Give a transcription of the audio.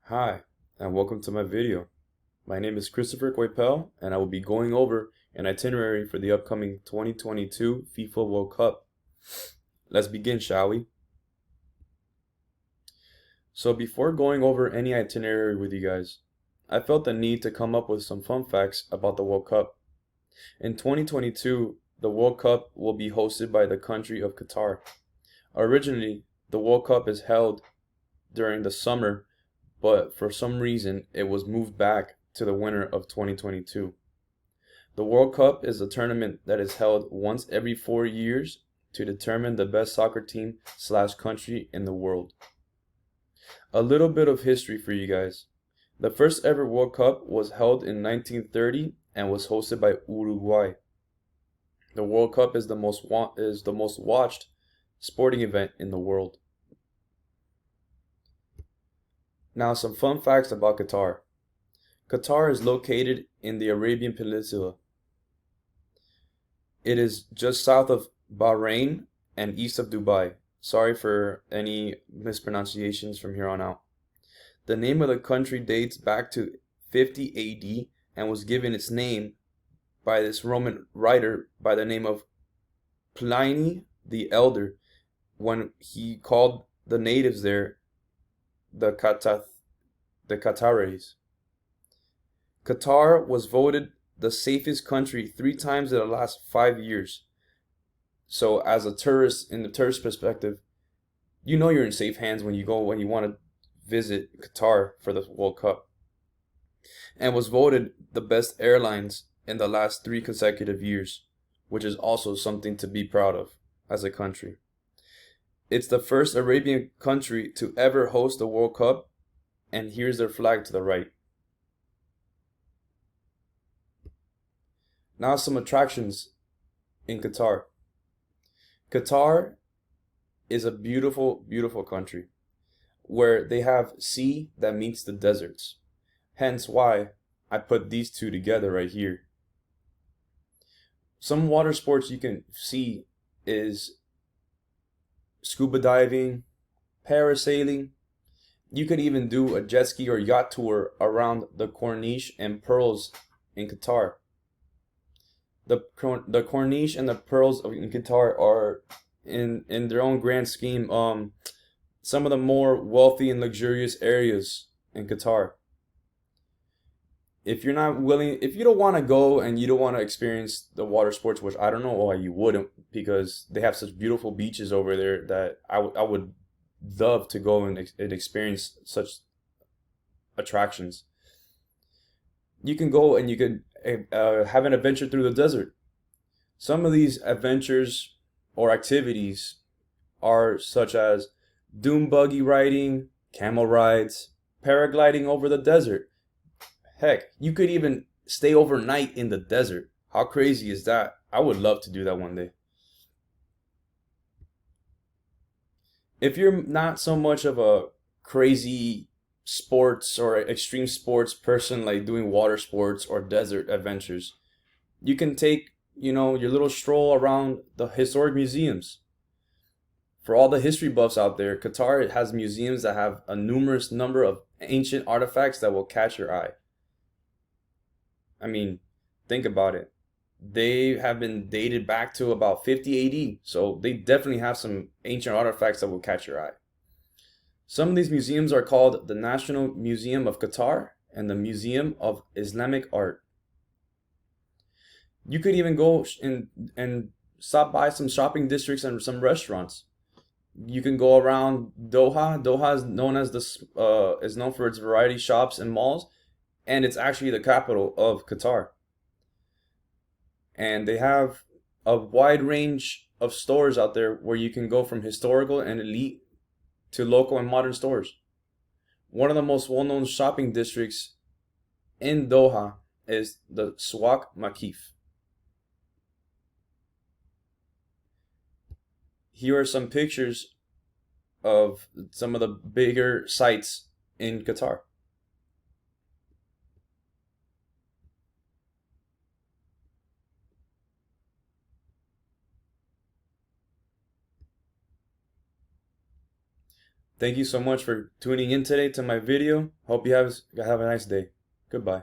Hi, and welcome to my video. My name is Christopher Coipel, and I will be going over an itinerary for the upcoming 2022 FIFA World Cup. Let's begin, shall we? So before going over any itinerary with you guys, I felt the need to come up with some fun facts about the World Cup. In 2022, the World Cup will be hosted by the country of Qatar. Originally, the World Cup is held during the summer, but for some reason it was moved back to the winter of 2022. The World Cup is a tournament that is held once every 4 years to determine the best soccer team slash country in the world. A little bit of history for you guys. The first ever World Cup was held in 1930 and was hosted by Uruguay. The World Cup is the most watched sporting event in the world. Now, some fun facts about Qatar. Qatar is located in the Arabian Peninsula. It is just south of Bahrain and east of Dubai. Sorry for any mispronunciations from here on out. The name of the country dates back to 50 AD and was given its name by this Roman writer by the name of Pliny the Elder when he called the natives there the Qataris. Qatar was voted the safest country 3 times in the last 5 years. So as a tourist, in the tourist perspective, you know you're in safe hands when you want to visit Qatar for the World Cup. And was voted the best airlines in the last 3 consecutive years, which is also something to be proud of as a country. It's the first Arabian country to ever host the World Cup, and here's their flag to the right. Now some attractions in Qatar. Qatar is a beautiful, beautiful country where they have sea that meets the deserts. Hence why I put these two together right here. Some water sports you can see is scuba diving, parasailing. You could even do a jet ski or yacht tour around the Corniche and Pearls in Qatar. The Corniche and the Pearls in Qatar are, in their own grand scheme, some of the more wealthy and luxurious areas in Qatar. If you don't want to go and you don't want to experience the water sports, which I don't know why you wouldn't, because they have such beautiful beaches over there that I would love to go and experience such attractions. You can go and you can have an adventure through the desert. Some of these adventures or activities are such as dune buggy riding, camel rides, paragliding over the desert. Heck, you could even stay overnight in the desert. How crazy is that? I would love to do that one day. If you're not so much of a crazy sports or extreme sports person like doing water sports or desert adventures, you can take, your little stroll around the historic museums. For all the history buffs out there, Qatar has museums that have a numerous number of ancient artifacts that will catch your eye. I mean, think about it. They have been dated back to about 50 AD, so they definitely have some ancient artifacts that will catch your eye. Some of these museums are called the National Museum of Qatar and the Museum of Islamic Art. You could even go and stop by some shopping districts and some restaurants. You can go around Doha. Doha is known for its variety shops and malls, and it's actually the capital of Qatar. And they have a wide range of stores out there where you can go from historical and elite to local and modern stores. One of the most well-known shopping districts in Doha is the Souq Makif. Here are some pictures of some of the bigger sites in Qatar. Thank you so much for tuning in today to my video. Hope you have a nice day. Goodbye.